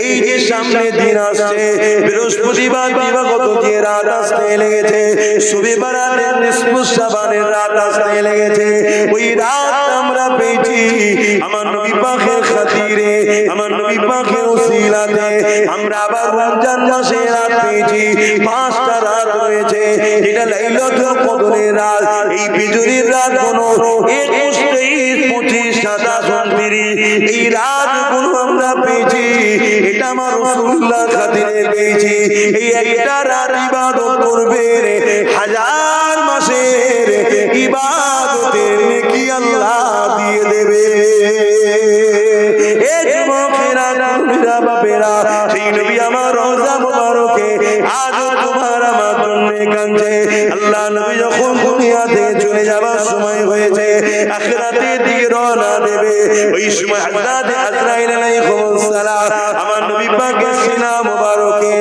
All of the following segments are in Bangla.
এই যে সামনে দিন আসছে, বৃহস্পতিবার দিবাগত যে রাত আসতে লেগেছে, শবে বারাতের নিসফ শাবানের রাত আসতে লেগেছে, ওই রাত আমরা পেয়েছি আমার নবী পাকের খাতিরে, আমার নবী পাকের ওসিলাতে আমরা আবার রমজান মাসে রাত পেয়েছি। 5টা রাত রয়েছে, এটা লাইলাতুল কদরের রাত। এই বিজুরির রাত কোনো 21, 23, 25, 27, 29 এই রাতগুলো আমরা পেয়েছি। এটা আমার রাসূলুল্লাহ খাতিরে পেয়েছি। এই একটা রাত ইবাদত করবে, 1000 মাসের ইবাদতের নেকি আল্লাহ দিয়ে দেবে। এই যুবকেরা, তরুণেরা, বাপেরা, সেই নবী আমার রওজা মুবারকে আজ তোমার আমার জন্য কাঁদছে। আল্লাহ নবী যখন দুনিয়াতে চলে যাবার সময় হয়েছে, আখিরাতের দিকে রওনা দেবে, ওই সময় হযরত আজরাইল আলাইহিস সালাম আমার নবী পাকের সিনা মুবারকে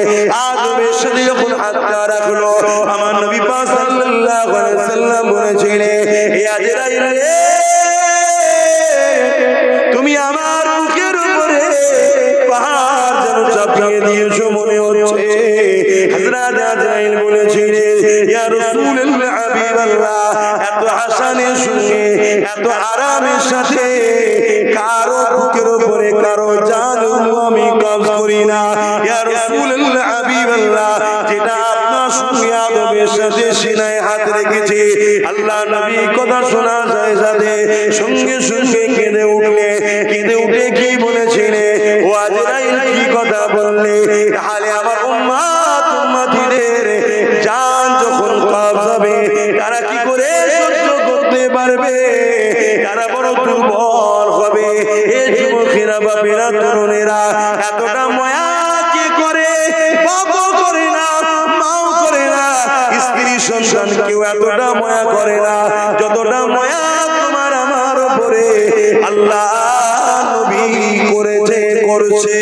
আদমের সাথে যখন হাতটা রাখলো, আমার নবী পাক সাল্লাল্লাহু আলাইহি ওয়াসাল্লাম বলেছিলেন, হে আজরাইল, তুমি আমার বুকের উপরে পাহাড় যেন চাপিয়ে দিয়েছো মনে হচ্ছে। হযরত আজরাইল বলেছিলেন, ইয়া রাসূলুল্লাহ, হাবিবাল্লাহ, এত হাসানের সঙ্গে এত আরামের সাথে কারো বুকের উপরে কারো জান আমি কবজ করি না। ইয়া রাসূলুল্লাহ, হাবিবাল্লাহ, যেটা আপনার সঙ্গে আদমের সাথে সিনায় হাত রেখেছে। আল্লাহ নবী কথা শোনা যায় সাথে সঙ্গে সঙ্গে কেঁদে উঠলে, কেঁদে উঠে কি বলেছিলে, ও আজরাইল কি কথা বললে? তাহলে আমার উম্মত উম্মতিদের জান যখন কবজ হবে তারা কি করে সহ্য করতে পারবে? তারা বড় দুর্বল হবে। এই যুবকেরা, বাপেরা, তরুণেরা, এতটা মায়া কি করে? বাবা করে না, মাও করে না, স্ত্রী সন্তান কেউ এতটা মায়া করে না যতটা মায়া তোমার আমার উপরে আল্লাহ নবী করেছে, করছে।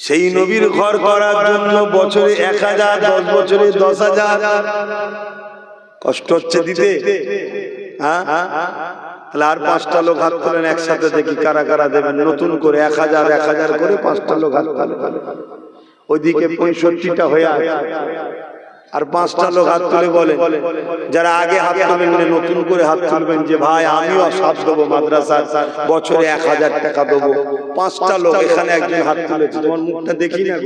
সেই নবীর ঘর করার জন্য বছরে 1000, 10 বছরে 10,000 কষ্ট হচ্ছে দিতে। হ্যাঁ, তাহলে আর 5টা লোক হাত তোলেন একসাথে, দেখি কারা কারা দেবেন। নতুন করে 1000 1000 করে 5টা লোক হাত তোলেন। ওইদিকে 65টা হয়ে আছে, আর 5টা লোক হাত তুলে বলে, যারা আগে হাত তুলবেন নতুন করে হাত তুলবেন যে ভাই আমিও সাথ দেবো, মাদ্রাসার বছরে 1000 টাকা দেবো। 5টা লোক, এখানে একজন হাত তুলেছে, তোমার মুখটা দেখি না।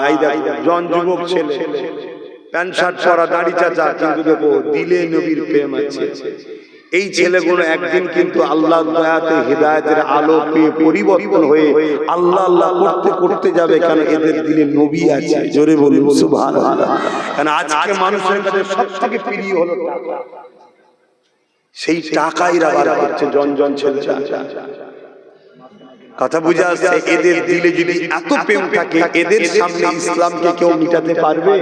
এই দেখো জন যুবক ছেলে, প্যান্ট শার্ট পরা, দাড়ি চাচা, কিন্তু দেখো দিলে নবীর প্রেম আছে। এই ছেলেগুলো একদিন কিন্তু আল্লাহর দয়াতে হিদায়াতের আলো পেয়ে পরিবর্তন হয়ে আল্লাহ আল্লাহ করতে করতে যাবে। কেন? এদের দিলে নবী আছে। জোরে বলুন সুবহানাল্লাহ। কারণ আজকে মানুষের কাছে সবথেকে প্রিয় হলো টাকা। সেই টাকাই রাবার করছে জন জন ছেলেরা। কথা বুঝা আসছে? এদের দিলে যদি এত প্রেম থাকে, এদের সামনে ইসলামকে কেউ মিটাতে পারবে?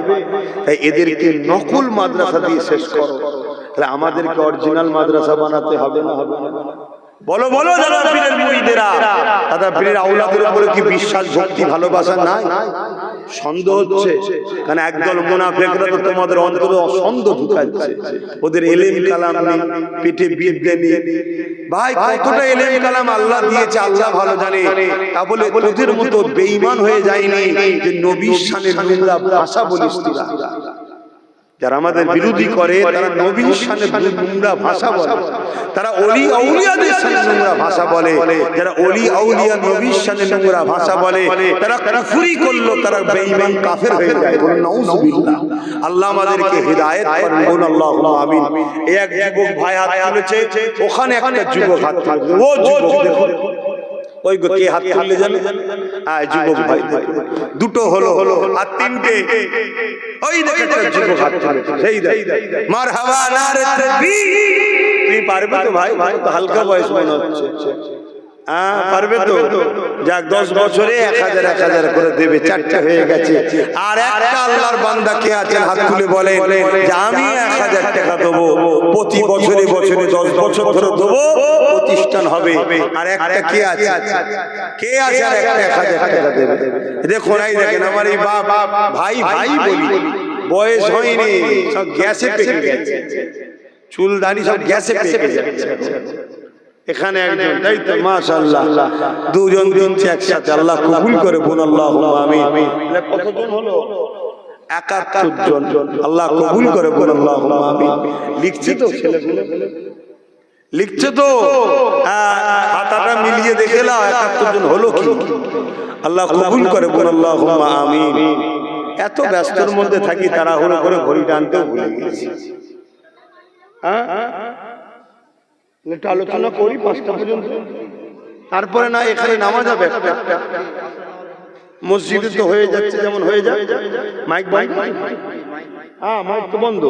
তাই এদেরকে নকল মাদ্রাসা দিয়ে শেষ করো। তাহলে আমাদেরকে অরিজিনাল মাদ্রাসা বানাতে হবে না? হবে না? বলো বলো, যারা পীরের মুরিদেরা, তারা পীরের আওলাদের উপরে কি বিশ্বাস, ভক্তি, ভালোবাসা নাই? সন্দেহ হচ্ছে। কারণ একদল মুনাফিকরা তো তোমাদের অন্তরে সন্দেহ ঢুকাচ্ছে। ওদের ইলম কালাম নেই, পেটে বিদ্যা নেই। ভাই কতটা ইলম কালাম আল্লাহ দিয়েছে আল্লাহ ভালো জানে। তা বলে তোদের মতো বেঈমান হয়ে যায়নি যে নবীর শানে নোংরা ভাষা বলিস তোরা। যারা আমাদের বিরোধী করে তারা নবীর শানে নোংরা ভাষা বলে, তারা ওলি আউলিয়াদের শানে নোংরা ভাষা বলে। যারা ওলি আউলিয়া নবীর শানে নোংরা ভাষা বলে তারা কুফরি করলো, তারা বেঈমান কাফের হয়ে যায়। বলুন নাউযুবিল্লাহ। আল্লাহ আমাদেরকে হিদায়াত করুন, বলুন আল্লাহুম্মা আমিন। এক যুবক ভাই হাত তুলেছে, ওখানে একটা যুবক হাত তুলেছে। ও যুবক দেখো, ওই কে হাত তুললে জানে? যুবক ভাই দুটো হলো, আর 3টে ওই দেখে যুবক হাত তুলেছে। সেই মারহাবা নারে তাকবীর। তুই পারবে তো ভাই? ভাই তো হালকা বয়স মনে হচ্ছে। পারবে তো? যাক 10 বছরে 1000 1000 করে দেবে, 4টে হয়ে গেছে। আর একটা আল্লাহর বান্দা কে আছেন হাত তুলে বলে যে আমি 1000 টাকা দেবো, প্রতি বছরে বছরে 10 বছর ধরে দেবো, প্রতিষ্ঠান হবে। আর একটা কে আছে? কে আছে আর একটা 1000 টাকা দেবে? দেখুন, এই দেখেন আমার এই ভাই ভাই বলি, বয়স হয়নি, সব গ্যাসে পেকে গেছে, চুল দাড়ি সব গ্যাসে পেকে যাচ্ছে। এখানে একজন, তাই তো? মাশাআল্লাহ, দুজন তিনটে একসাথে, আল্লাহ কবুল করে বোন, আল্লাহুম্মা আমিন। কতজন হলো? 71 জন, আল্লাহ কবুল করে বোন, আল্লাহুম্মা আমিন। লিখছে তো ছেলেগুলো, লিখছে তো, খাতাটা মিলিয়ে দেখে নাও 71 জন হলো কি? আল্লাহ কবুল করে বোন, আল্লাহুম্মা আমিন। এত ব্যস্তর মধ্যে থাকি, তাড়াহুড়ো করে ঘড়ি টানতেও ভুলে গেছি। একটু আলোচনা করি 5টা পর্যন্ত, তারপরে না এখানে নামাজ হবে। মসজিদে তো হয়ে যাচ্ছে, যেমন হয়ে যায়। মাইক বন্ধ? হ্যাঁ, মাইক তো বন্ধ।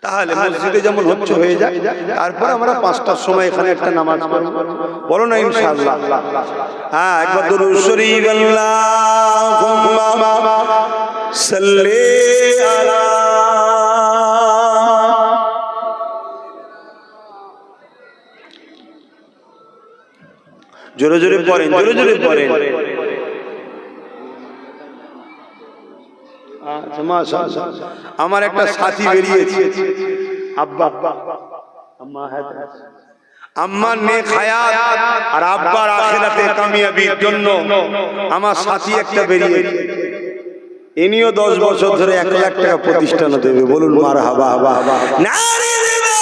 তাহলে মসজিদে যেমন হচ্ছে হয়ে যায়, তারপর আমরা 5টার সময় এখানে একটা নামাজ পড়ব, বলো না ইনশাআল্লাহ? হ্যাঁ, একবার দুরূদ শরীফ, আল্লাহুম্মা সাল্লি আলা, জোরে জোরে পড়েন, জোরে জোরে পড়েন। আচ্ছা, মাশাআল্লাহ। আমার একটা সাথী বেরিয়েছে, আব্বা আম্মার নেক হায়াত আর আব্বার আখিরাতে কামিয়াবির জন্য আমার সাথী একটা বেরিয়েছে। ইনিও 10 বছর ধরে 1 লাখ টাকা প্রতিষ্ঠানে দেবে, বলুন মারহাবা। নারে দেবে,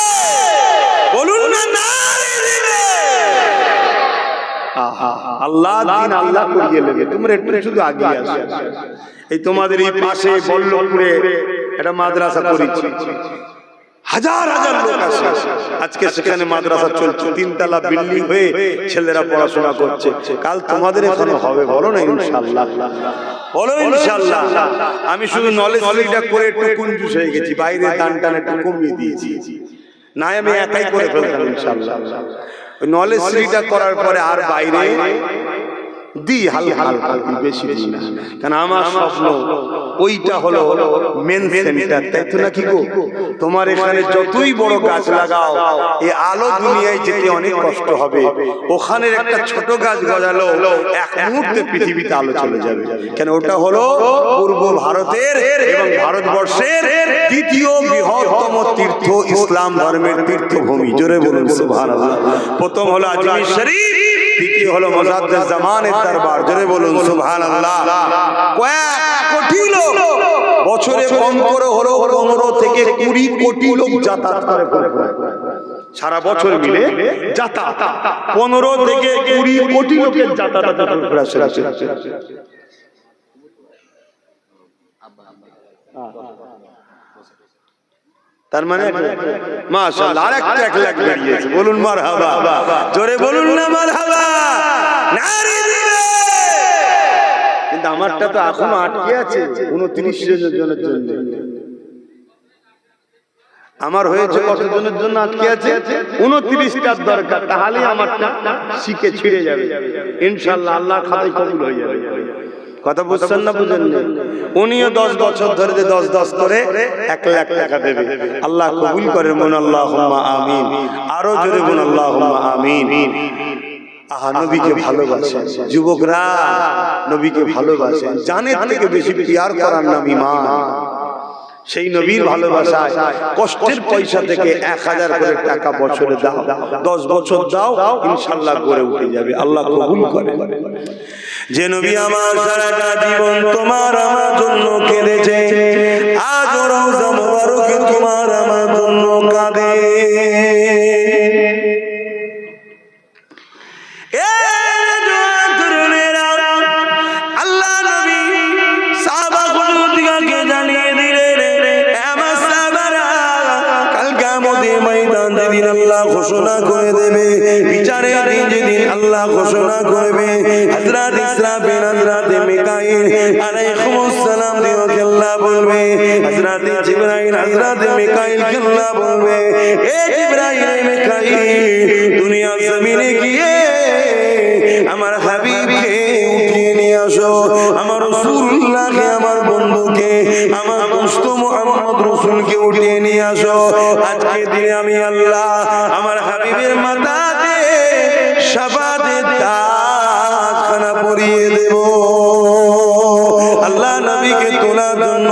বলুন না নারে দেবে। আল্লাহ দিন আল্লাহ করিয়ে নেবে। তোমরা একটু শুধু আগে আসো। এই তোমাদের এই পাশে বল্লভপুরে একটা মাদ্রাসা করেছি, হাজার হাজার লোক আসে। আজকে সেখানে মাদ্রাসা চলছে, 3 তলা বিল্ডিং হয়ে ছেলেরা পড়াশোনা করছে। কাল তোমাদের এখানে হবে, বলো না ইনশাআল্লাহ? বলো ইনশাআল্লাহ। আমি শুধু নলেজ লিডার করে একটু কনফিউজ হয়ে গেছি, বাইরে দান টান একটু কমিয়ে দিয়েছি, না আমি একাই করে ফেলতাম ইনশাআল্লাহ। ওই নলেজ লিডার করার পরে আর বাইরে দি হালকা হালকা দি, বেশি দিই না, কারণ আমার স্বপ্ন ওইটা হলো মেন সেন্টার, তাই তো নাকি গো? তোমার এখানে যতই বড় গাছ লাগাও, এই আলো দুনিয়ায় যেতে অনেক কষ্ট হবে। ওখানের একটা ছোট গাছ গজালো, এক মুহূর্তে পৃথিবীতে আলো চলে যাবে। কেন? ওটা হলো পূর্ব ভারতের এবং ভারতবর্ষের দ্বিতীয় বৃহত্তম তীর্থ, ইসলাম ধর্মের তীর্থভূমি। জোরে বলুন সুবহানাল্লাহ। প্রথম হলো আজমির শরীফ, দ্বিতীয় হলো মুজাদ্দিদ জামানের দরবার। জোরে বলুন সুবহানাল্লাহ। কয়েক কোটি লোক বছরে কম করে হলো 15 থেকে 20 কোটি লোক যাতায়াত করে, সারা বছর মিলে যাতায়াত 15 থেকে 20 কোটি লোকের যাতায়াত। তার মানে মাশাআল্লাহ আরেকটা 1 লাখ বেরিয়েছে, বলুন মারহাবা। জোরে বলুন না মারহাবা, নারে দিবে। কিন্তু আমারটা তো এখনো আটকে আছে 29 জনের জন্য। আমার হয়েছে কতজনের জন্য আটকে আছে? 29টার দরকার, তাহলে আমারটা শিখে ছিড়ে যাবে ইনশাআল্লাহ, আল্লাহর খাতায় কবুল হয়ে যাবে। কথা বুঝছেন না বুঝেন না? উনিও 10 বছর ধরে 10 করে 1 লাখ টাকা দেবে। আল্লাহ কবুল করেন, বলুন আল্লাহুম্মা আমিন। আরো জোরে বলুন আল্লাহুম্মা আমিন। নবীকে ভালোবাসেন যুবকরা, নবীকে ভালোবাসেন, জানের থেকে বেশি প্রিয়ার করার নাম ঈমান। সেই নবীর ভালোবাসায় কষ্টের পয়সা থেকে 1000 করে টাকা বছরে দাও, 10 বছর দাও, ইনশাআল্লাহ গড়ে উঠে যাবে। আল্লাহ কবুল করে। যে নবী আমার সারাটা জীবন তোমার আমার জন্য কেঁদেছে, আজ রওজা মোবারকে তোমার আমার জন্য কাঁদে। আল্লাহ নবী সাহাবা হুজুরকে জানিয়ে দিলেন, আমার সাহাবারা কাল কিয়ামতের ময়দান যেদিন আল্লাহ ঘোষণা করে দেবে, বিচারের দিন যেদিন আল্লাহ ঘোষণা করবে, হযরত ইসরাফিল হযরত মিকাইল আলাইহিস সালাম দিওকে আল্লাহ বলবে, হযরত জিবরাইল হযরত মিকাইল কে আল্লাহ বলবে, এ জিবরাইল মিকাইল দুনিয়া জমিনে গিয়ে আমার হাবিবকে উঠিয়ে নিয়ে আসো, আমার রাসূলুল্লাহকে, আমার বন্ধুকে, আমার দোস্ত মুহাম্মদ রাসূলকে উঠিয়ে নিয়ে আসো। আজকে দিনে আমি আল্লাহ আমার হাবিবের মাথাতে শাফাতের তাজখানা পরিয়ে দেব। আল্লাহ নবীকে তোলার জন্য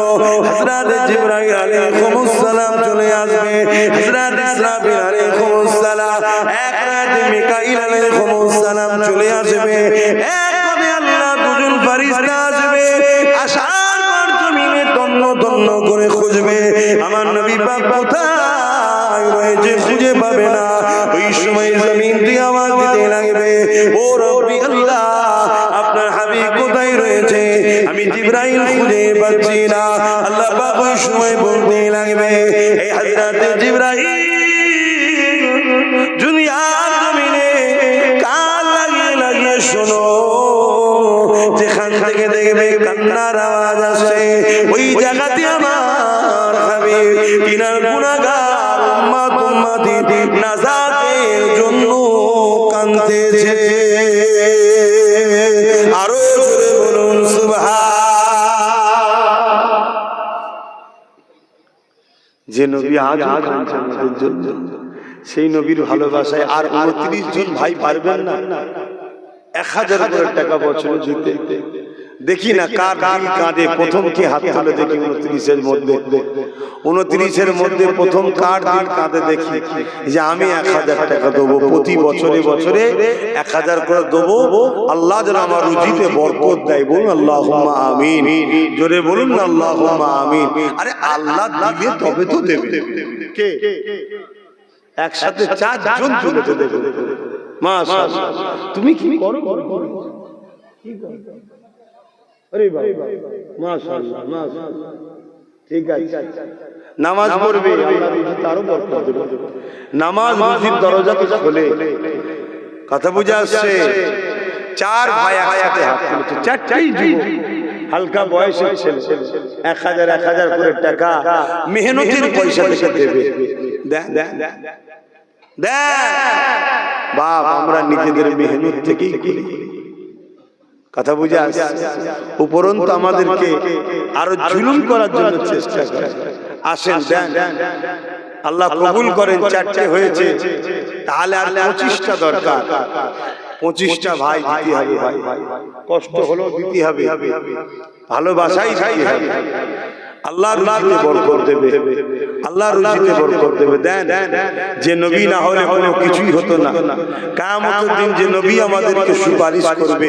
হযরত জিবরাইল আলাইহিস সালাম চলে আসবে, হযরত ইসরাফিল আলাইহিস সালাম, এক রাতে মিকাইল আলাইহিস সালাম চলে আসবে, এক করে আল্লাহ দুজন ফেরেশতা আসবে, আসার পর জমিনে তন্ন তন্ন করে খুঁজবে আমার নবী পাক কোথায় রয়েছে, খুঁজে পাবে না। ওই সময় জমিন দিয়ে আওয়াজ দিতে লাগবে, ও রব্বি আল্লাহ, আপনার হাবিব কোথায় রয়েছে, আমি জিবরাইল খুঁজে পাচ্ছি না। আল্লাহ পাক ওই সময় বলতে লাগবে, এই হযরত জিবরাইল দুনিয়ার জমিনে কান লাগিয়ে লাগিয়ে শোনো, যেখান থেকে দেখবে কান্নার আওয়াজ আসে, ওই জায়গাতে আমার হাবিব তিনার গুনাহগার উম্মত উম্মতি নাজাতের জন্য কাঁদতেছে। আরো জোরে বলুন সুবহান। যে নবী আজ কাঁদছেন আমাদের জন্য, সেই নবীর ভালোবাসায় আর 29 জন ভাই পারবেন না 1000 করে টাকা বছরে দিতে। দেখি না কার দিল কাঁদে, প্রথম কি হাত তুলে দেখি 29-এর মধ্যে, 29-এর মধ্যে প্রথম কার দিল কাঁদে দেখি যে আমি 1000 টাকা দেবো, প্রতি বছরে বছরে 1000 করে দেবো, আল্লাহ যেন আমার রুজিতে বরকত দেয়। বলুন আল্লাহুম্মা আমিন, জোরে বলুন না আল্লাহুম্মা আমিন। আরে আল্লাহ দিবে তবে তো দেবে। কে একসাথে 4 জন তুলেছে দেখো, মাশাআল্লাহ। তুমি কি করো? কি করো? আরে বাবা, মাশাআল্লাহ মাশাআল্লাহ, ঠিক আছে। নামাজ পড়বে, আল্লাহ রুজি আরো বরকত দেবে। নামাজ রুজির দরজাকে খোলে। কথা বুঝে আসছে? 4 ভাই একসাথে হাত তুলেছে, 4টাই যুবক, হালকা বয়সের ছেলে, 1000 করে টাকা মেহনতের পয়সা থেকে দেবে। বাপ, আমরা নিজেদের মেহনত থেকেই করি। কথা বুঝে আসছে? উপরন্তু আমাদেরকে আরো জুলুম করার জন্য চেষ্টা করে। আসেন দেন, আল্লাহ কবুল করেন। 4টে হয়েছে, তাহলে আর 25টা দরকার। 25টা ভাই দিতে হবে। ভাই কষ্ট হলো দিতে হবে, ভালোবাসাই দিতে হবে। আল্লাহ রুজিতে বরকত দেবে, আল্লাহ রুজিতে বরকত দেবে। দেন, যে নবী না হলে কোনো কিছুই হতো না। কিয়ামতের দিন যে নবী আমাদেরকে সুপারিশ করবে,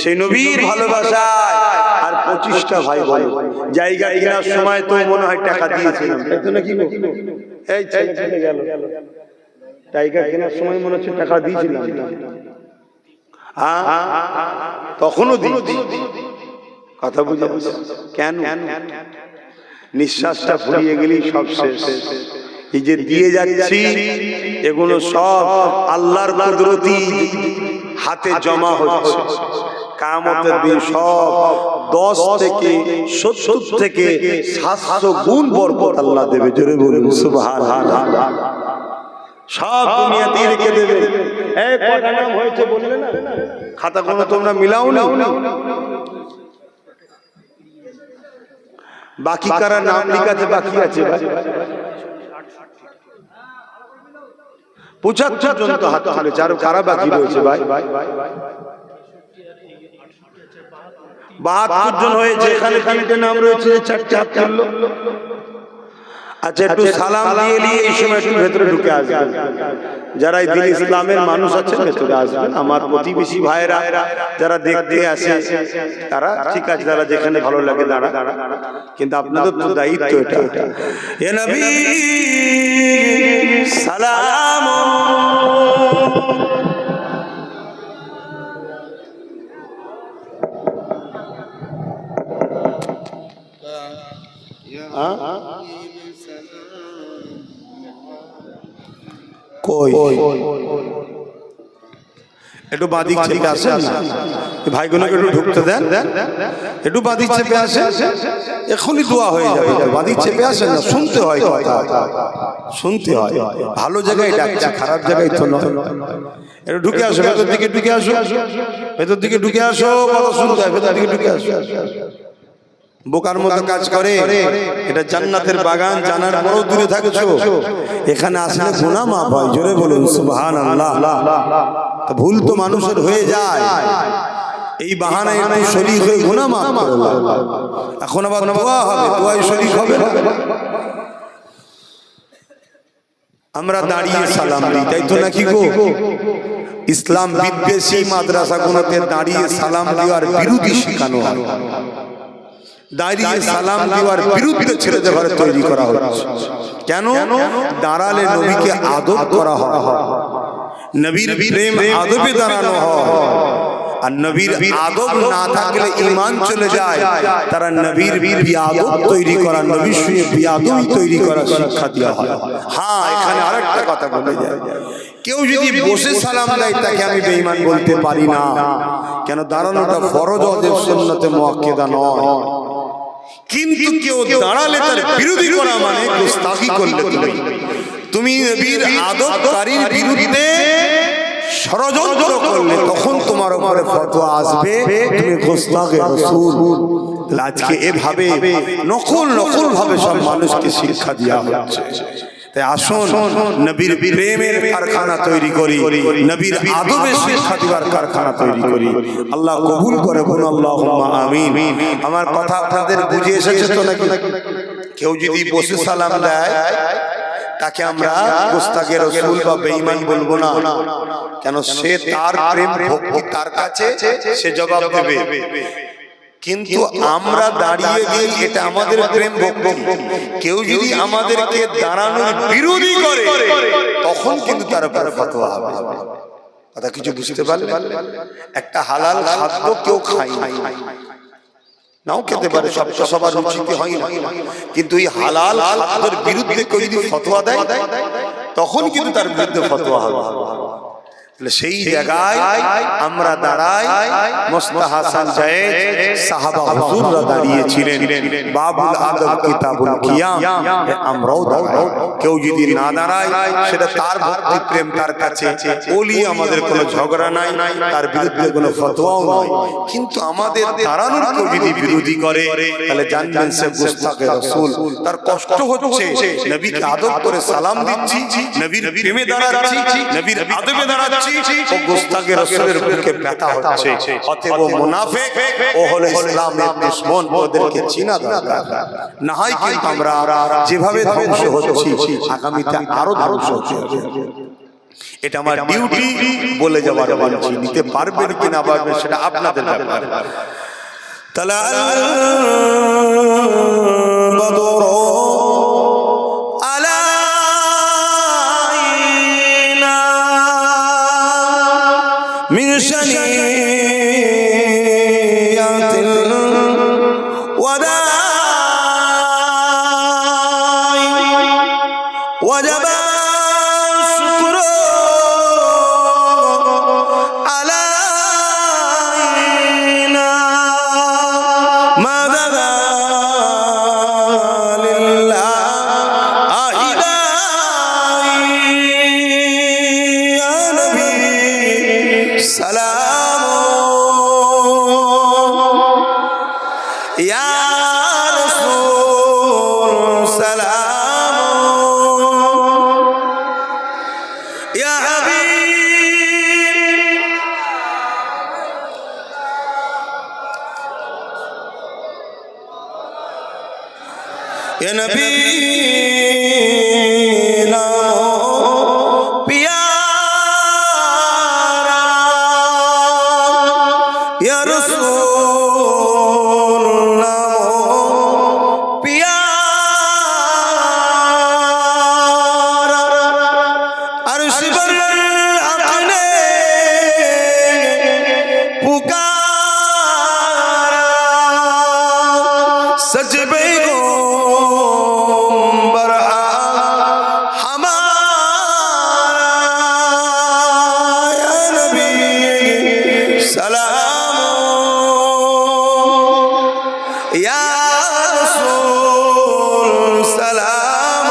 সেই নবীর ভালোবাসায় আর 25টা ভাই বলে জায়গা কেনার সময় তো মনে হয় টাকা দিয়েছিলাম, তাই তো নাকি? এই ছেলে গেল, জায়গা কেনার সময় মনে হচ্ছে টাকা দিয়েছিলাম, তখনও দিয়েছি। কথা বুঝে? কেন? নিঃশ্বাসটা ফুরিয়ে গেলেই সব শেষ। এই যে দিয়ে যাচ্ছি, এগুলো সব আল্লাহর কুদরতি হাতে জমা হচ্ছে। কিয়ামতের দিন সব 10 থেকে 70 থেকে 700 গুণ বরকত আল্লাহ দেবে। জোরে বলুন সুবহানাল্লাহ। সব দুনিয়াতেই রেখে দেবে। এই কটা নাম হয়েছে বললে না? খাতা কোনো তোমরা মিলাও না। বাকি কারা নাম লিখাতে বাকি আছে? 75 জন তো হাত তুলেছে, আর কারা বাকি রয়েছে ভাই? 72 জন হয়েছে। এখানে 3টে নাম রয়েছে, 4টে হাত তুললো। আচ্ছা, একটু সালাম দিয়ে নিয়ে এই সময় একটু ভেতরে ঢুকে আসবেন। যারা দিন ইসলামের মানুষ আছেন ভেতরে আসবেন। আমার প্রতিবেশী ভাইরা যারা দেখতে আসে তারা ঠিক আছে, যারা যেখানে ভালো লাগে দাঁড়া, কিন্তু আপনাদের তো দায়িত্ব এটা। এ নবী সালাম, কই একটু বাদিক চেপে আসেন না, ভাইগুলোকে একটু ঢুকতে দেন। একটু বাদিক চেপে আসেন, এখনই দোয়া হয়ে যাবে। বাদিক চেপে আসেন না, শুনতে হয় কথা, শুনতে হয়। ভালো জায়গায় ডাকছে, খারাপ জায়গায় তো নয়। একটু ঢুকে আসো, ভেতর দিকে ঢুকে আসো, ভেতর দিকে ঢুকে আসো, কথা শুনতে হয়, ভেতর দিকে ঢুকে আসো। বোকার মতো কাজ করে, এটা জান্নাতের বাগান, জানার পরও দূরে থাকছো। এখানে আসলে গুনাহ মাফ হয়। জোরে বলুন সুবহানাল্লাহ। ভুল তো মানুষের হয়ে যায়, এই বাহানায় একটু শরীক হয়ে গুনাহ মাফ করে দাও। এখন আবার দোয়া হবে, দোয়ায় শরীক হবে না। আমরা দাঁড়িয়ে সালাম দিই, তাই তো নাকি গো? ইসলাম বিদ্বেষী মাদ্রাসাগুলোতে দাঁড়িয়ে সালাম দেওয়ার বিরোধী শেখানো হয়, দাঁড়িয়ে সালাম দেওয়ার বিরুদ্ধে ছেলেদের ঘরে তৈরি করা হচ্ছে। কেন? দাঁড়ালে নবীকে আদব করা হয়, নবীর প্রেম আদবে দাঁড়ানো হয়। আর নবীর আদব না থাকলে ঈমান চলে যায়। তারা নবীর বিয়াদব তৈরি করা, নবীর শুয়ে বিয়াদবি তৈরি করা শিক্ষা দেওয়া হয়। হ্যাঁ, এখানে আরেকটা কথা বলে যায়, কেউ যদি বসে সালাম দেয় তাকে আমি বেঈমান বলতে পারি না। কেন? দাঁড়ানোটা ফরজ, ওয়াজিব, সুন্নতে মুআক্কাদা নয়। কিন্তু কেউ দাঁড়ালে তার বিরোধী করা মানে গোস্তাখি করলে তুমি নবীর আদবকারীর বিরুদ্ধে ষড়যন্ত্র করলে তখন তোমার উপরে ফতোয়া আসবে তুমি গোস্তাখে রাসূল। আজকে এভাবে নকল ভাবে সব মানুষকে শিক্ষা দেওয়া হচ্ছে। তাই আসুন নবীর প্রেমের কারখানা তৈরি করি, নবীর আদবের শিক্ষা দেওয়ার কারখানা তৈরি করি। আল্লাহ কবুল করে, বলুন আল্লাহুম্মা আমিন। আমার কথা আপনাদের বুঝে এসেছে তো নাকি? কেউ যদি বসে সালাম দেয় তাকে আমরা গোস্তাখে রাসূল বা বেঈমান বলবো না। কেন? সে তার প্রেম ভক্তি তার কাছে, সে জবাব দেবে। কিন্তু আমরা দাঁড়িয়ে গিয়ে এটা আমাদের প্রেম ভক্তি। কেউ যদি আমাদেরকে দাঁড়ানোর বিরোধী করে তখন কিন্তু তার উপর ফতোয়া হবে। কথা কিছু বুঝতে পারলেন? একটা হালাল খাদ্য কেউ খায় নাও খেতে পারে, সবার রুচিতে হয় না, কিন্তু এই হালাল খাদ্যের বিরুদ্ধে কেউ যদি ফতোয়া দেয় তখন কিন্তু তার বিরুদ্ধে ফতোয়া হবে। সেই জায়গায় আমরা দাঁড়াই। মুস্তাহ হাসান জায়েদ সাহাবা হুজুররা দাঁড়িয়েছিলেন, বাবুল আদব কিতাবুল কিয়াম আমরাও দাঁড়াই। কেউ যদি না দাঁড়ায় সেটা তার ভক্তি প্রেম তার কাছে, ওলি আমাদের কোনো ঝগড়া নাই, তার বিরুদ্ধে কোনো ফতোয়াও নাই। কিন্তু আমাদের দাঁড়ানোর কেউ যদি বিরোধী করে তাহলে জানবেন সে গোস্তাখে রাসূল। তার কষ্ট হচ্ছে, নবীকে আদব করে সালাম দিচ্ছি, নবীর প্রেমে দাঁড়াচ্ছি, নবীর আদবে দাঁড়াচ্ছি, ও গোস্তাখে রাসূলের বুকে ব্যথা হচ্ছে। অতএব মুনাফিক, ও হলো ইসলামের দুশমন, ওদেরকে চিনা দরকার। না হয় কিন্তু আমরা যেভাবে ধ্বংস হচ্ছি আগামীতে আরো ধ্বংস হচ্ছে। এটা আমার ডিউটি বলে যাওয়ার বলছি, নিতে পারবেন কিনা পারবেন সেটা আপনাদের ব্যাপার। তালা বদর من شنيعة الوداع وجب الشكر علينا ما بدا لله يا نبي سلام يا رسول سلام يا حبيب يا نبي يا رسول نامو پیارا عرش پر اپنے پکارا سج بے گنبر ہمارا یا نبی سلام يا رسول سلام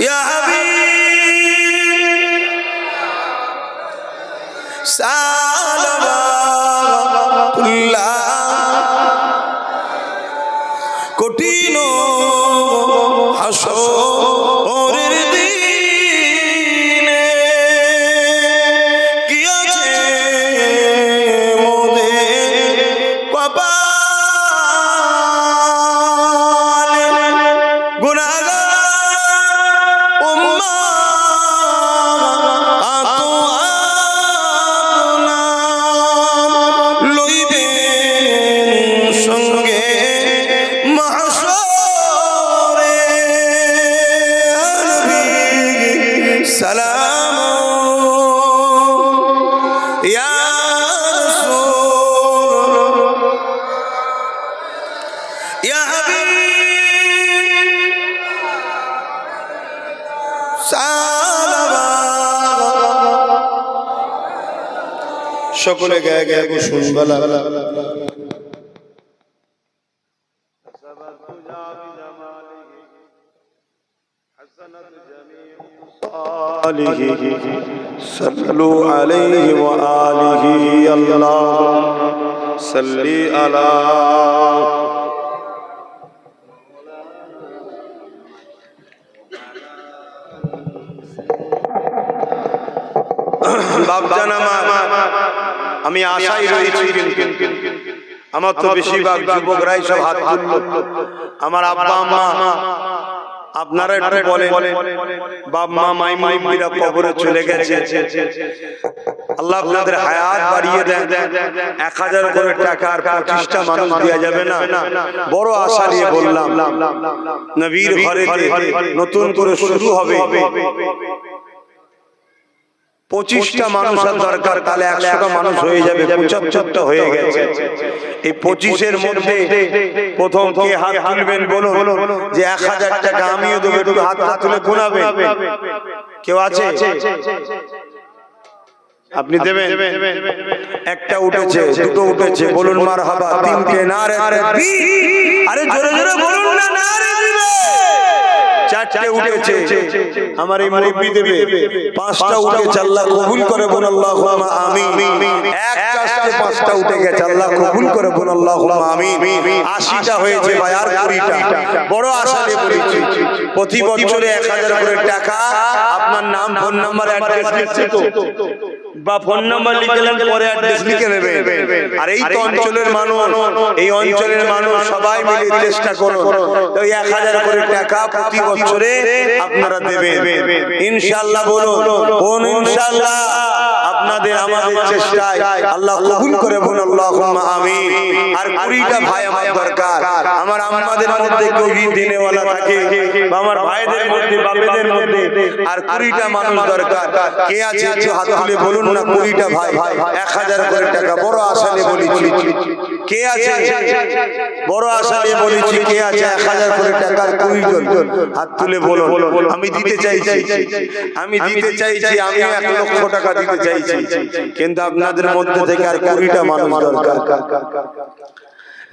يا حبيب صلوات الله সালাম ইয়া রাসূল ইয়া হাবিব সকলে গায়ে গায়ে বসুন বালা صلوا عليه وآله اللهم صل على বাপজান আমি আশাই রয়েছি আমার তো বেশিরভাগ যুবকরাই সব হাত তুললো আমার আব্বা আম্মা আপনারা একটু বলেন বাপ মা মাই মুরব্বিরা কবরে চলে গেছে আল্লাহ আপনাদের হায়াত বাড়িয়ে দেন 1000 করে টাকা আর 25টা মানুষ দেয়া যাবে না বড় আশা নিয়ে বললাম নবীর ঘরেতে নতুন করে শুরু হবে 25টা মানুষের দরকার তাহলে 100টা মানুষ হয়ে যাবে 75টা হয়ে গেছে এই 25 এর মধ্যে প্রথম কে হাত তুলবেন বলুন যে 1000 টাকা আমিও দেব একটু হাত তুলে গোনাবেন কেউ আছে আপনি দেবেন একটা উঠেছে দুটো উঠেছে বলুন মারহাবা তিনটে নারে তাকবীর আরে জোরে জোরে বলুন না নারে দিবে চারটে উঠেছে আমার এই মুরব্বি দেবে পাঁচটা উঠেছে আল্লাহ কবুল করে বল আল্লাহুম্মা আমিন এক চারটে পাঁচটা উঠে গেছে আল্লাহ কবুল করে বল আল্লাহুম্মা আমিন 80টা হয়েছে ভাই আর 20টা বড় আশা নিয়ে বলেছি প্রতি বছরে 1000 করে টাকা আপনার নাম ফোন নাম্বার অ্যাড্রেস লিখছে তো বা ফোন নাম্বার লিখলেন পরে অ্যাড্রেস লিখে নেবেন আর এই তো অঞ্চলের মানুষ এই অঞ্চলের মানুষ সবাই মিলে চেষ্টা করুন তো 1000 করে টাকা প্রতি বছরে আপনারা দেবেন ইনশাআল্লাহ বলুন কোন ইনশাআল্লাহ আপনাদের আমাদের চেষ্টায় আল্লাহ কবুল করে বলুন আল্লাহুম্মা আমিন আর 20টা ভাই আমার দরকার আমার আমাদের মধ্যে কেউ দিনেওয়ালা থাকে বা আমার ভাইদের মধ্যে বাপেদের মধ্যে আর 20টা মানুষ দরকার কে আছে একটু হাত তুলে বলুন না 20টা ভাই 1000 করে টাকা বড় আশা নিয়ে বলেছি কে আছে বড় আশা নিয়ে বলেছি কে আছে 1000 করে টাকা 20 জন হাত তুলে বলুন আমি দিতে চাইছি আমি 1 লক্ষ টাকা দিতে চাইছি কিন্তু আপনাদের মধ্যে থেকে আর 20টা মানুষ দরকার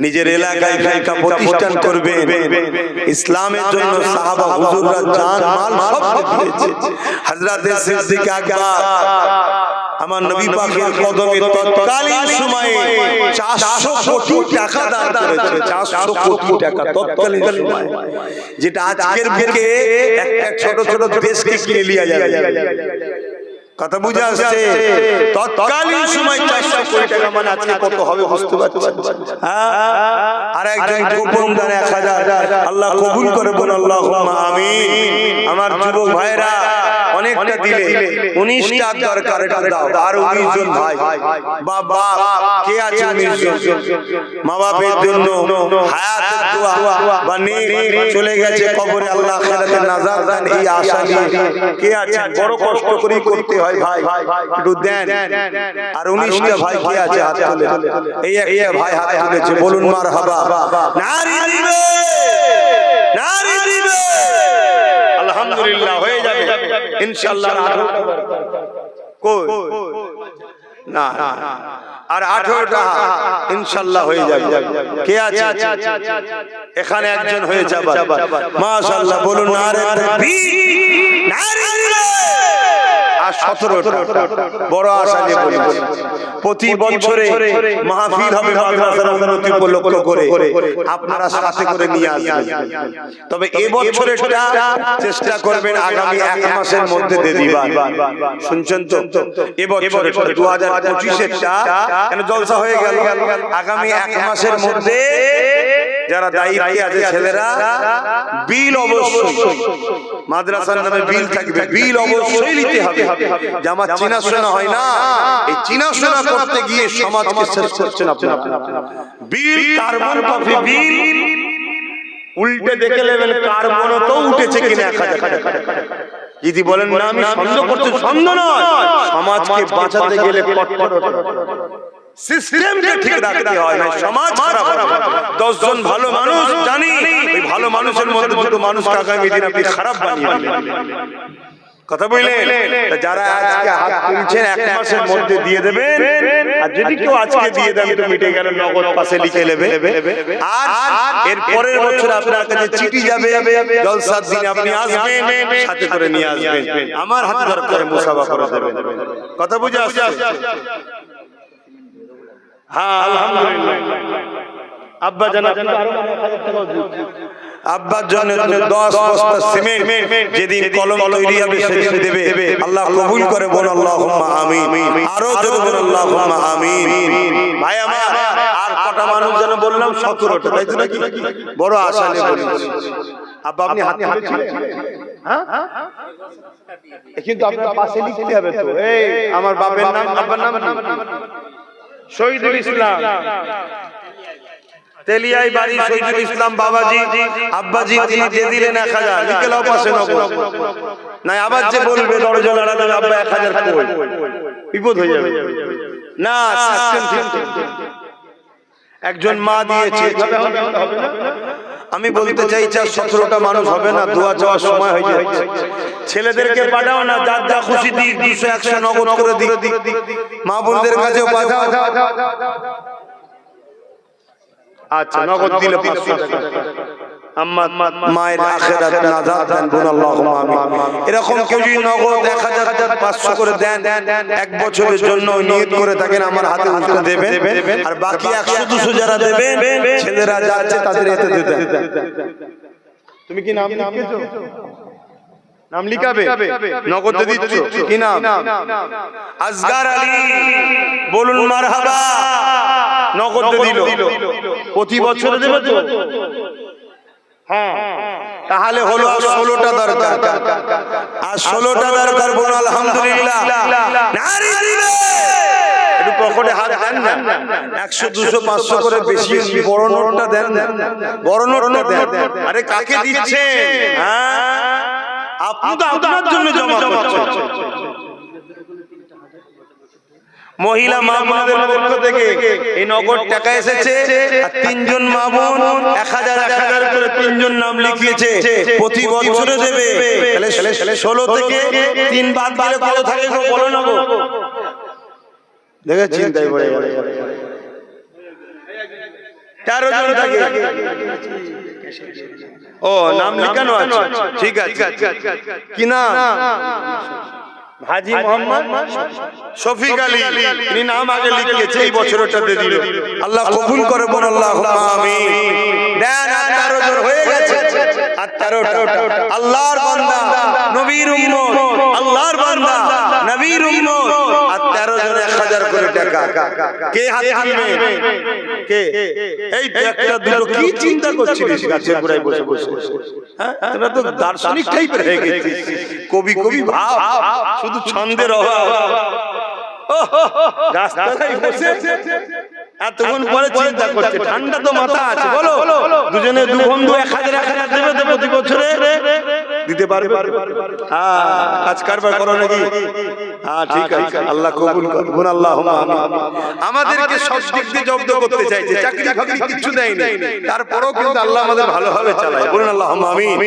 নিজের এলাকায় ফিরকা প্রতিষ্ঠান করবে ইসলামের জন্য সাহাবা হুজুররা জান মাল সব দিয়েছে হযরত সিদ্দিক আকবর আমার নবী পাকের কদমে তৎকালীন সময়ে 400 কোটি টাকা দান করেছে 400 কোটি টাকা তৎকালীন সময়ে যেটা আজকের বুকে একটা ছোট ছোট দেশকে কিনে লিয়া যাবে কথা বুঝা আসছে তৎকালীন সময় 400 কোটি টাকা মানে আজকে কত হবে বুঝতে পারছেন আর একজন গোপন দান 1000 আল্লাহ কবুল করে বল আল্লাহুম্মা আমিন আমার যুবক ভাইরা অনেকটা দিলে 19টা দরকার এটা দাও আর 19 জন ভাই বাবা কে আছে 19 জন মা বাবার জন্য হায়াতের দোয়া বানি চলে গেছে কবরে আল্লাহ আখিরাতে নাজাত দেন এই আশা নিয়ে কে আছে বড় কষ্ট করে করতে হয় ভাই একটু দেন আর 19টা ভাই কে আছে হাত তুলে এই একটা ভাই হাত তুলেছে বলুন মারহাবা নারী দিবে নারী দিবে আলহামদুলিল্লাহ হয়ে যাবে ইনশাআল্লাহ কই না আর 18টা ইনশাআল্লাহ হয়ে যাবে কে আছে এখানে একজন হয়ে যাবে মাশাআল্লাহ বলুন নারে তাকবীর নারে আর 17টা বড় আশা নিয়ে বলেছি প্রতি বছরে মাহফিল হবে মাদ্রাসার উন্নতি উপলক্ষ করে আপনারা সাথে করে নিয়ে আসবেন তবে এই বছরেরটা চেষ্টা করবেন আগামী 1 মাসের মধ্যে দিয়ে দিবেন শুনছেন তো এই বছরের 2025 এরটা কেন জলসা হয়ে গেল আগামী 1 মাসের মধ্যে যারা দায়িত্বে আছে ছেলেরা বিল অবশ্যই মাদ্রাসার নামে বিল থাকবে বিল অবশ্যই নিতে হবে যে আমার চিনাশোনা হয় না এই চিনাশোনা করতে গিয়ে সমাজকে শেষ করছেন আপনারা বিল কার্বন কপি বিল উল্টে দেখে নেবেন কার্বনও তো উঠেছে কিনা 1000 টাকা যদি বলেন না আমি সন্দেহ করছি, সন্দেহ নয়, সমাজকে বাঁচাতে গেলে কঠোরতা, সিস্টেমকে ঠিক রাখতে হয়। না সমাজ খারাপ হবে। 10 জন ভালো মানুষ জানি, ওই ভালো মানুষের মধ্যে দুটো মানুষকে আগামী দিন আপনি খারাপ বানিয়ে দিবেন। কথা বললেন? যারা আজকে হাত তুলছেন 1 মাসের মধ্যে দিয়ে দেবেন, আর যদি কেউ আজকে দিয়ে দেন তো মিটে গেল, নগদ পাশে লিখে নেবে। আর এর পরের বছর আপনার কাছে চিঠি যাবে, জলসার দিনে আপনি আসবেন, সাথে করে নিয়ে আসবেন, আমার হাতে দরকার মুসাফা করে দেবেন। কথা বুঝে আসছে? হ্যাঁ আলহামদুলিল্লাহ। আব্বা জানা আব্বার জন্য 10 বস্তা সিমেন্ট যেদিন কলম তৈরি হবে সেদিন দেবে। আল্লাহ কবুল করে বল আল্লাহুম্মা আমিন। আরো জোরে বল আল্লাহুম্মা আমিন। ভাই আমার, আর কটা মানুষ যেন বললাম 17টা, তাই তো নাকি? বড় আশা নিয়ে বলেছি। আব্বা আপনি হাত তুলেছিলেন? হ্যাঁ, কিন্তু আপনার পাশে লিখতে হবে তো। এই আমার বাবার নাম, আব্বার নাম শহীদুল ইসলাম, তেলিয়াই বাড়ি শহীদুল ইসলাম বাবাজি, আব্বাজি তিনি দিয়ে দিলেন 1000, লিখে লাও পাশে নগদ। না আবার যে বলবে দরজা লাগাতে আব্বা 1000 কই, বিপদ হয়ে যাবে। না সিস্টেম ঠিক। একজন মা দিয়েছে, আমি বলতে চাইছি 17টা মানুষ হবে না, দোয়া চাওয়ার সময় হয়ে যাচ্ছে। ছেলেদেরকে পাঠাও না, যার যা খুশি দিই 200 100 নগদ করে দিই, মা বোনদের কাছেও পাঠাও। আচ্ছা নগদ দিলে 500 টাকা। আম্মা মায়ের আখিরাত নাজাত দেন, বল আল্লাহুম্মা আমিন। এরকম কেউ যদি নগদ 1000 500 করে দেন, 1 বছরের জন্য নিয়ত করে থাকেন আমার হাতে উঠে দেবেন, আর বাকি 100 200 যারা দেবেন ছেলেরা যাচ্ছে তাদের এতে দেবেন। তুমি কি নাম লিখেছো? নাম লিখাবে, নগদ দিচ্ছ কি নাম? আসগার আলী, বলুন মারহাবা। নগদ দিল, প্রতি বছর দেবে তো? হ্যাঁ, তাহলে হলো 16টা দরকার। আর 16টা দরকার, বলুন আলহামদুলিল্লাহ। নারী দিবে একটু পকেটে হাত দেন না, 100 200 500 করে বেশি, বড় নোটটা দেন, বড় নোটটা দেন। আরে কাকে দিচ্ছেন? হ্যাঁ, আপনি তো আপনার জন্য জমা করছেন। মহিলা মা বোনদের পক্ষ থেকে এই নগদ টাকা এসেছে, আর 3 জন মা বোন 1000 করে 3 জন নাম লিখিয়েছে, প্রতি বছরে দেবে। তাহলে 16 থেকে 3 বাদ দিলে কত থাকে গো বলো না গো? দেখে চিন্তাই পড়ে গেল। 13 জন থাকে। ও নাম লিখানো আছে, ঠিক আছে। কি নাম? হাজী মোহাম্মদ শফিক আলী, তিনি নাম আগে লিখিয়েছে, এই বছরটাতে দিল। আল্লাহ কবুল করে বল আল্লাহুম্মা আমিন। দেন, 13 জন হয়ে গেছে। 13টা আল্লাহর বান্দা, নবীর উম্মত, আল্লাহর বান্দা, নবীর উম্মত, আর 13 জন 1000 করে টাকা। কে হাত তুলবে? কে? এই তো একটা দুটো, কি চিন্তা করছিস গাছের গোড়ায় বসে বসে? হ্যাঁ, তোরা তো দার্শনিক টাইপের হয়ে গেছিস, কবি কবি ভাব, শুধু ছন্দের অভাব। রাস্তায় বসে এতক্ষণ পরে চিন্তা করছে, ঠান্ডা তো মাথা আছে। বলো দুজনে 2 বন্ধু 1000 দেবে তো প্রতি বছরে দিতে পারবে? কাজ কারবার করো নাকি? হ্যাঁ ঠিক আছে, আল্লাহ কবুল করুন আল্লাহুম্মা আমিন। আমাদেরকে সব দিক দিয়ে জব্দ করতে চাইছে, চাকরি বাকরি কিছু দেয়নি, তারপরেও কিন্তু আল্লাহ আমাদের ভালোভাবে চালায়, বলুন আল্লাহুম্মা আমিন।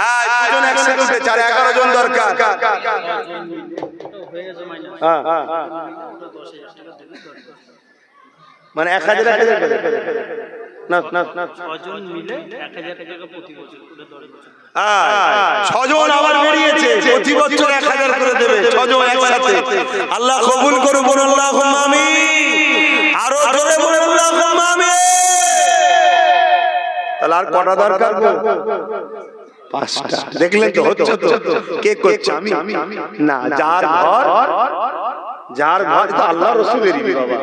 হ্যাঁ, দুজন একসাথে উঠে 11 জন দরকার। হ্যাঁ, মানে 1000 না না না, 6 জন মিলে 1000 টাকা প্রতি বছর করে ধরে। 6 জন আবার বেরিয়েছে, প্রতি বছর 1000 করে দেবে, 6 জন একসাথে। আল্লাহ কবুল করুন, বলুন আল্লাহুম্মা আমিন। আরো জোরে বলুন আল্লাহুম্মা আমিন। তাহলে আর কটা দরকার গো? 5টা। দেখলেন তো, হচ্ছে তো। কে করছে? আমি না, যার ঘর তো আল্লাহ রাসূলেরই বাবা,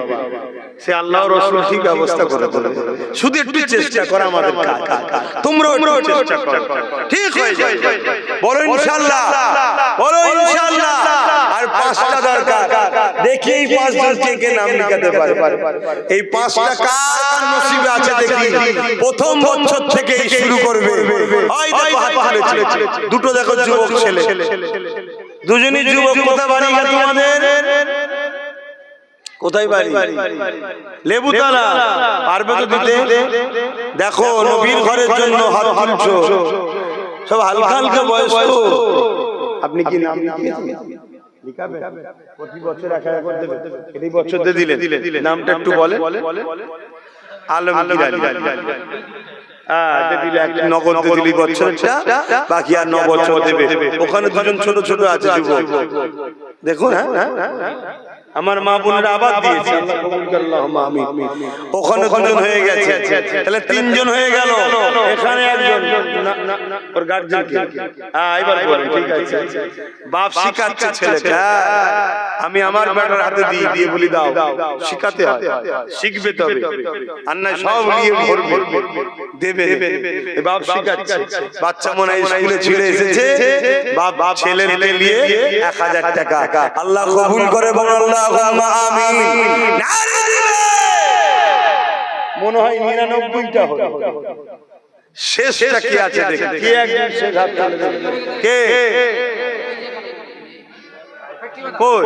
সে আল্লাহ রাসূল ঠিক ব্যবস্থা করে দেবে। শুধু একটু চেষ্টা করা আমাদের কাজ, তোমরাও চেষ্টা করো, ঠিক হয়ে যাবে। বলো ইনশাআল্লাহ, বলো ইনশাআল্লাহ। আর 5টা দরকার। দেখি এই 5 জন কে নাম লিখাতে পারে। এই 5টা কার নসিবে আছে দেখি। প্রথম বছর থেকেই শুরু করবে। ওই দেখো হাত তুলেছে, দুটো দেখো যুবক ছেলে, দুজনই যুবক। কোথায় বাড়ি তোমাদের? কোথায় বাড়ি? লেবুতলা। পারবে তো দিতে? দেখো নবীর ঘরের জন্য হাত তুলছো, সব হালকা হালকা বয়স তো। আপনি কি নাম লিখাবেন? প্রতি বছর 1000 করে দেবেন। এই বছর দিয়ে দিলেন, নামটা একটু বলেন। আলমগীর আলী। দিলে একটা নগদ দিয়ে দিলি বছরটা, বাকি আর 9 বছর দেবে। ওখানে দুজন ছোট ছোট আছে যুবক, দেখুন। আমার মা বোনেরা আবার দিয়েছে, আল্লাহ কবুল করে, আল্লাহুম্মা আমিন। ওখানে দুজন হয়ে গেছে, তাহলে 3 জন হয়ে গেল। এখানে একজন, ওর গার্জিয়ানকে এবার বলেন, ঠিক আছে? বাপ শিখাচ্ছে ছেলেকে, আমি আমার বেটার হাতে দিয়ে বলি দাও, শিখাতে হয়, শিখবে তবে, আর না সব নিয়ে ভরবে, দেবে। বাপ শিখাচ্ছে, বাচ্চা মনে হয় স্কুলে ছেড়ে এসেছে, বাপ ছেলেকে নিয়ে 1000 টাকা। আল্লাহ কবুল করে, বলেন আল্লাহুম্মা আমিন। নারে দিবে। মনে হয় 99টা হলো, শেষটা কি আছে দেখি। কে একজন শেষ হাত তুলে দেবে? কে? কই?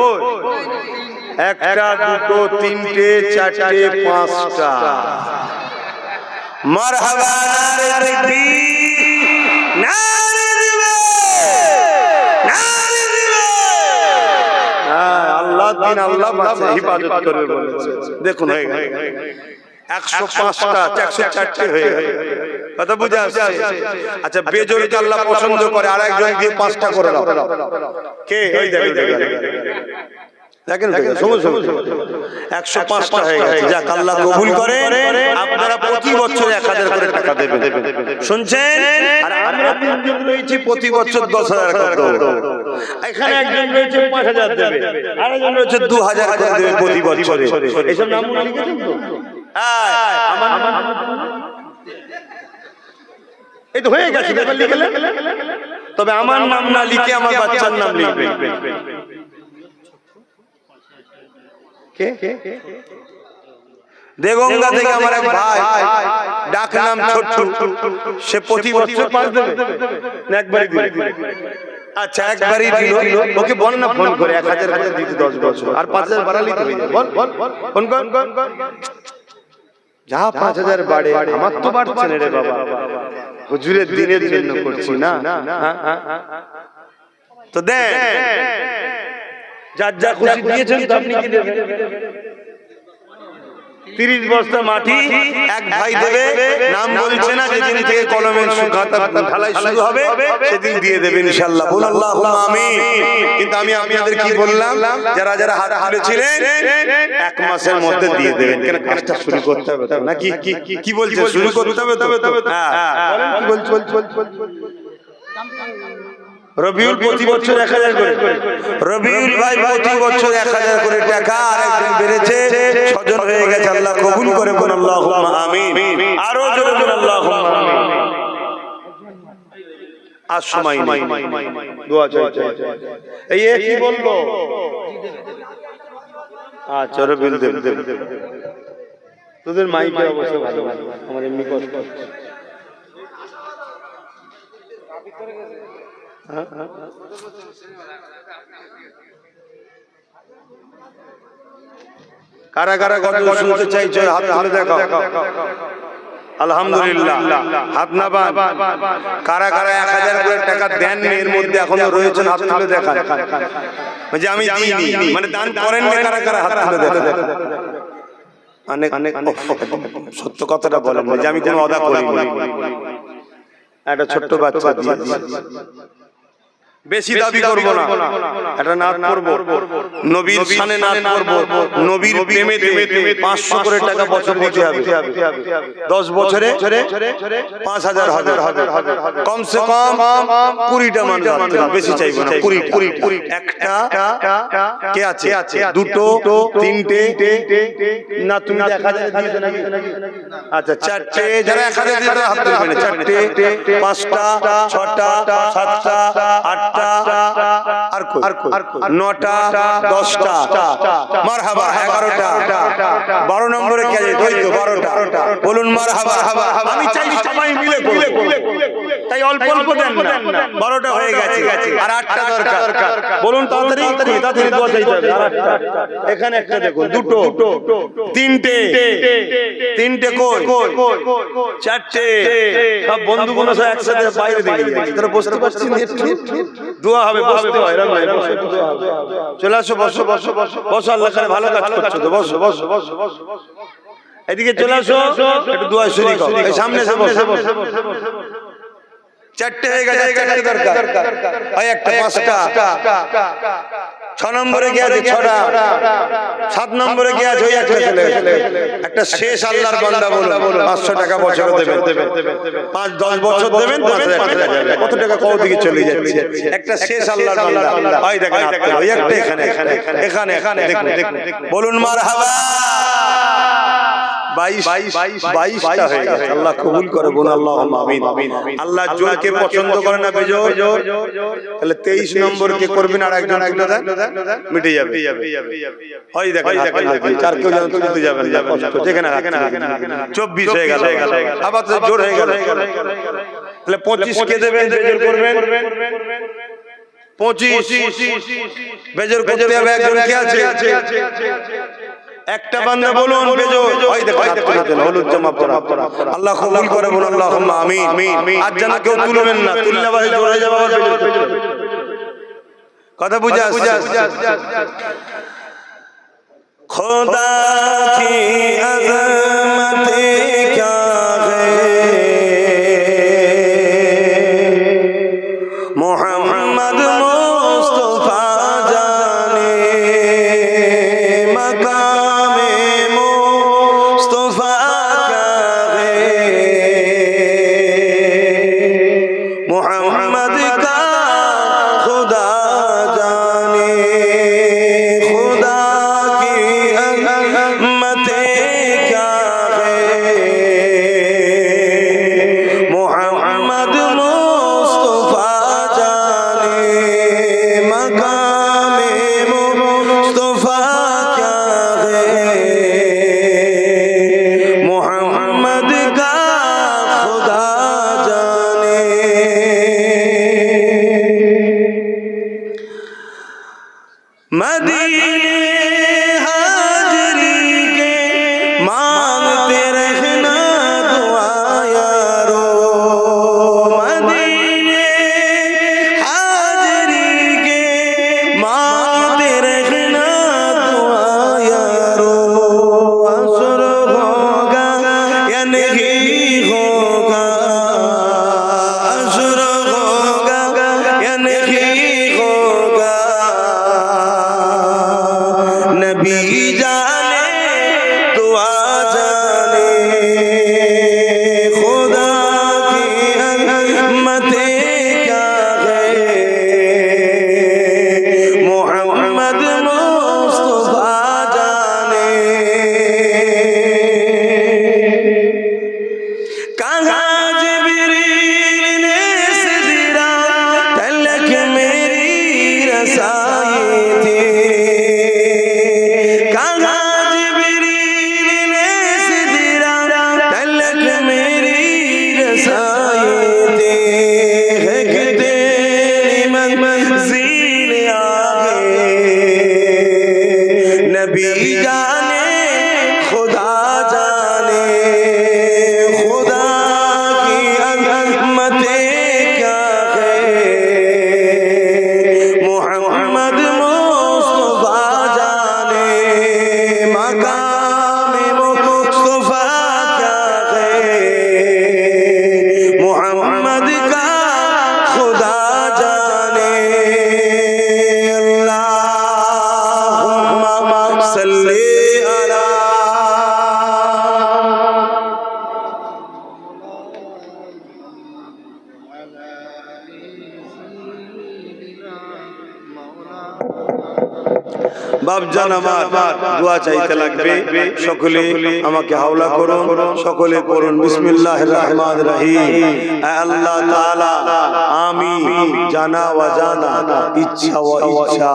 1টা 2টো 3টে 4টে 5টা। মারহাবা, নারে তাকবীর, নারে দিবে, নারে দিবে। আল্লাহ দিন, আল্লাহ বাঁচে, হিফাজত করবে বলেছে। দেখুন হয়ে গেল 105টা, 104টে হয়ে গেল। কথা বুঝা আসছে? আচ্ছা, বেজোরকে আল্লাহ পছন্দ করে, আর একজন দিয়ে 5টা করে দাও। কে? ওই দেখেন, দেখেন, সমস্ত 105টা হয়ে গেছে। যাক, আল্লাহ কবুল করে। আপনারা প্রতি বছর 1000 করে টাকা দেবেন, শুনছেন? আর আমরা 3 জন রয়েছি, প্রতি বছর 10,000 করে দেব। এখানে একজন রয়েছে 5000 দেবে, আরেকজন রয়েছে 2000 করে দেবে প্রতি বছরে। এসব নাম লিখেছেন তো? আমার এই তো হয়ে গেছে, লিখলেন। তবে আমার নাম না লিখে আমার বাচ্চার নাম লিখবে। দেগঙ্গা থেকে আমার এক ভাই, ডাক নাম ছোট্টু, সে প্রতি বছর 5 দেবে না একবারই দিবে? আচ্ছা, একবারই দিল। ওকে বল না ফোন করে 1000 করে দিতে 10 বছর, আর 5000 বাড়ালি তো হয়ে যাবে। বল ফোন কর। যা 5000 বাড়ে, আমার তো বাড়ছে না রে বাবা, হুজুরের দিনের জন্য করছি না। তো দেন, যার যা খুশি দিয়েছেন, তো আপনি কি দেবেন? 30 বস্তা মাটি এক ভাই দেবে, নাম বলছে না, যেদিন থেকে কলমের খাতা ঢালাই শুরু হবে সেদিন দিয়ে দেবেন ইনশাআল্লাহ। বল আল্লাহুম্মা আমিন। কিন্তু আমি আপনাদের কি বললাম, যারা যারা হাত তুলেছিলেন 1 মাসের মধ্যে দিয়ে দেবেন, কেন কাজটা শুরু করতে হবে তো নাকি? কি বলছে? শুরু করতে হবে তো? হ্যাঁ, বলেন কি বলছে? রবিউল প্রতি বছর 1000 করে, রবিউল ভাই প্রতি বছর 1000 করে টাকা, আর একজন বেড়েছে, 6 জন হয়ে গেছে। আল্লাহ কবুল করে, বল আল্লাহুম্মা আমিন। আরো জোরে বল আল্লাহুম্মা আমিন। আর সময় নেই, দোয়া চাইছে। এই কি বললো? আচ্ছা, রবিউল দেব। তোদের মাইকের অবস্থা ভালো, আমার এমনি কষ্ট। কারা কারা কথা শুনতে চাইছো? হাত তুলে দেখাও। আলহামদুলিল্লাহ, হাত না বান। কারা কারা 1000 করে টাকা দেন, এর মধ্যে এখনো রয়েছেন, হাত তুলে দেখান। মানে আমি দিইনি, মানে দান করেন না, কারা কারা হাত তুলে দেখান। অনেক সত্য কথাটা বলেন, যে আমি কোনো অদা করিনি। একটা ছোট্ট বাচ্চা দিয়ে বেশি দাবি করব না, এটা নাত করব, নবীর শানে নাত করব, নবীর প্রেমে 500 করে টাকা বছর দিতে হবে। 10 বছরে 5000 হবে, কমসে কম 20টা মানুষ, বেশি চাইবো না, 20। একটা কে আছে? 2টো 3টে না, তুমি 1000 দিয়েছো নাকি? আচ্ছা, 4টে, যারা 1000 দিয়েছো হাত তুলবে না। 4টে, 5টা, 6টা, 7টা, 8টা, আর 9টা, 10টা, মারহাবা 11টা, 12 নম্বরে কে আছে? ওই তো 12টা, বলুন মারহাবা। আমি চাই সবাই মিলে করব, তাই অল্প অল্প দেন না, 12টা হয়ে গেছে, আর 8টা দরকার। বলুন তাড়াতাড়ি তাড়াতাড়ি দোয়া চাইতে হবে। আর 8টা, এখানে একটা দেখুন, দুটো, তিনটে কই, 4টে, সব বন্ধু বন্ধু সব একসাথে বাইরে দিয়ে গেছে। তোরা বসতে পারছিস না? দোয়া হবে, বসতে হয়, এরকম নয়, বসে দোয়া হবে। চলে আসো, বসো বসো বসো, আল্লাহ করে ভালো কাজ করছো তো, বসো বসো বসো বসো। এদিকে চলে আসো, একটু দোয়া শরীক হও, এই সামনে এসে বসো। 4টে হয়ে গেছে, 4টে দরকার, ওই একটা, 5টা, 6 নম্বরে কি আছে? 6টা, 7 নম্বরে কি আছে? ওই একটা চলে গেছে, একটা শেষ আল্লাহর বান্দা বলো 500 টাকা বছরে দেবেন, 5-10 বছর দেবেন, 5000 টাকা যাবে। কত টাকা কও দিকে চলে যাচ্ছে? একটা শেষ আল্লাহর বান্দা, ওই দেখেন ওই একটা, এখানে এখানে এখানে দেখুন, বলুন মারহাবা। 22টা হয়ে গেছে। আল্লাহ কবুল করে, বলুন আল্লাহুম্মা আমিন। আল্লাহ জোরকে পছন্দ করে না, বেজোর। তাহলে 23 নম্বর কে করবেন, আর একজন মিটে যাবে। ওই দেখেন, চার কেউ যেন তুলতে যাবেন না, কষ্ট যেখানে 24 হয়ে গেল, আবার তো জোর হয়ে গেল। তাহলে 25 কে দেবেন, বেজোর করবেন। 25 বেজোর করতে হবে। একজন কে আছে? একটা বান্দা বলুন বেজোর। ওই দেখো হলুদ জামা পরা, আল্লাহ কবুল করে, বলুন আল্লাহুম্মা আমিন। আর যেন কেউ তুলবেন না, তুললে ভাই জোর হয়ে যাবে, আবার বেজোর। কথা বুঝা? খোদা কি আযমতে ক্যা है, মোহাম্মদ মুস্তাফা জানে মকামে মুস্তাফা ক্যা है, মোহাম্মদ কা खुदा जाने, खुदा की अज़मते क्या है, मोहम्मद मुस्तफा जाने मकामे मुस्तफा क्या है, मोहम्मद का खुदा जाने। मदीने हाजरी के मांगते रहना दुआ यारो, मदीने हाजरी के मांगते रहना दुआ यारो, असर होगा या नहीं होगा, असर होगा या नहीं होगा, नबी जाने दुआ जाने, खुदा की अज़मते क्या है, मोहम्मद मुस्तफा जाने। कहाँ जिब्रील ने सिजरा तलक मेरी रसाई थी, कहाँ जिब्रील ने सिजरा तलक मेरी रसाई थी, है कि तेरी मंज़िल आगे, नबी जाने खुदा जाने, खुदा की अज़मते क्या है, मोहम्मद मुस्तफा जाने मकामे मुस्तफा क्या है, मोहम्मद का खुदा जाने। अल्लाहुम्मा सल्ली বাপজান আমার দোয়া চাইতে লাগবে, সকলে আমাকে হাওলা করুন, সকলে করুন বিসমিল্লাহির রহমানির রহিম। আল্লাহ তাআলা আমি জানা ওয়াজানা ইচ্ছা ও ইচ্ছা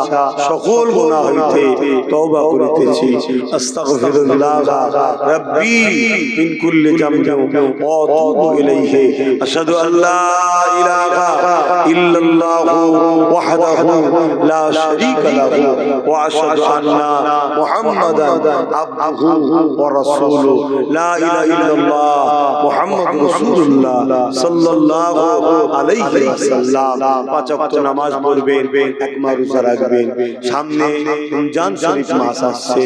সকল গুনাহ হইতে তওবা করিতেছি। আস্তাগফিরুল্লাহ রাব্বি মিন কুল্লি জামবিন ওয়া আতুবু ইলাইহি। আশহাদু আল্লা ইলাহা ইল্লাল্লাহু ওয়াহদাহু লা শারীকা লাহু ওয়া আশহাদু আন্না মুহাম্মাদান আবদুহু ওয়া রাসূলুহু। লা ইলাহা ইল্লাল্লাহ মুহাম্মাদুর রাসূলুল্লাহ সাল্লাল্লাহু আলাইহি ওয়াসাল্লাম। পাঁচ ওয়াক্ত নামাজ পড়বেন, একমা রোজা রাখবেন। সামনে রমজান শরীফ মাস আসছে,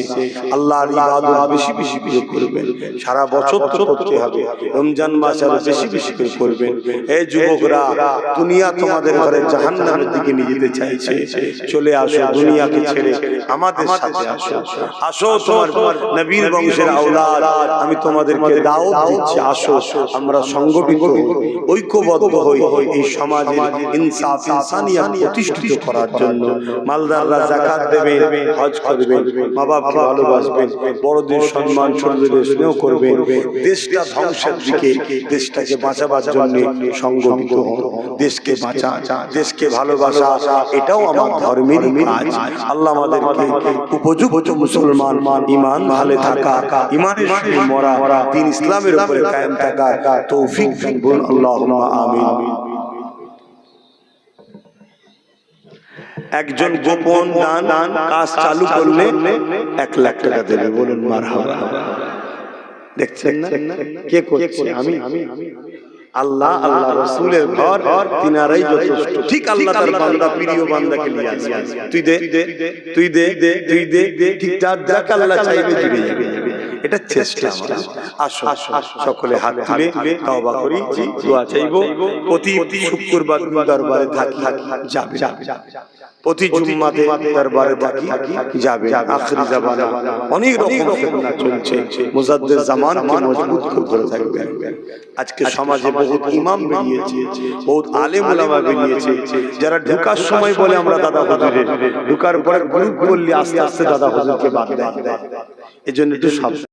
আল্লাহর ইবাদত বেশি বেশি করে করবেন। সারা বছর তো করতে হবে, রমজান মাসে আরো বেশি বেশি করে করবেন। এই যুবকরা, দুনিয়া তোমাদের ঘরে জাহান্নামের দিকে নিয়ে যেতে চাইছে। চলে আসো, দুনিয়াকে ছেড়ে আমাদের সাথে আসো। আসো, তোমার নবীর বংশের আওলাদ, আমি তোমাদেরকে দাওয়াত দিচ্ছি। আসো, আমরা সংগঠিত ঐক্যবদ্ধ হই এই সমাজের ইনসাফ ইনসানিয়াত প্রতিষ্ঠিত করার জন্য। মালদাররা যাকাত দেবেন, হজ করবেন, মা বাপকে ভালোবাসবেন, বড়দের সম্মান, ছোটদের স্নেহ করবেন। দেশটা ধ্বংসের দিকে, দেশটাকে বাঁচাবার জন্য সংগঠিত হন। দেশকে বাঁচা, দেশকে ভালোবাসা, এটাও আমার ধর্মের কাজ। আল্লাহ আমাদেরকে উপযুক্ত মুসলমান, ঈমান ভালো থাকা, ঈমানের সঙ্গে মরা, দ্বীন ইসলামের উপরে কায়েম থাকা তৌফিক দান করুন। আল্লাহুম্মা আমিন। একজন গোপন দান কাজ চালু করলে 1 লাখ টাকা দেবে, বলুন মারহাবা। দেখছেন না কে করছে? আমি। আল্লাহ, আল্লাহ রাসূলের ঘর, তিনারাই যথেষ্ট। ঠিক আল্লাহ তার বান্দা, প্রিয় বান্দাকে নিয়ে আসে। তুই দে, তুই দে, তুই দে, ঠিক যা আল্লাহ চাইবে জুড়ে যাবে। এটা চেষ্টা। আসো সকলে হাত তুলে তওবা করি, দোয়া চাইবো। প্রতি শুক্রবার দরবারে থাকি, যাবে। প্রতি জুম্মাতে দরবারে থাকি, যাবে। আখিরি জামানা অনেক রকম ফিতনা চলছে, মুজাদ্দিদ জামানকে মজবুত করে ধরে থাকবে। আজকে সমাজে বহুত ইমাম বেরিয়েছে, বহুত আলেম ওলামা বেরিয়েছে, যারা ঢোকার সময় বলে আমরা দাদা হুজুরের, ঢোকার পরে গ্রুপ বললে আস্তে আস্তে দাদা হুজুরকে বাদ দেয়। এজন্য একটু সাবধান।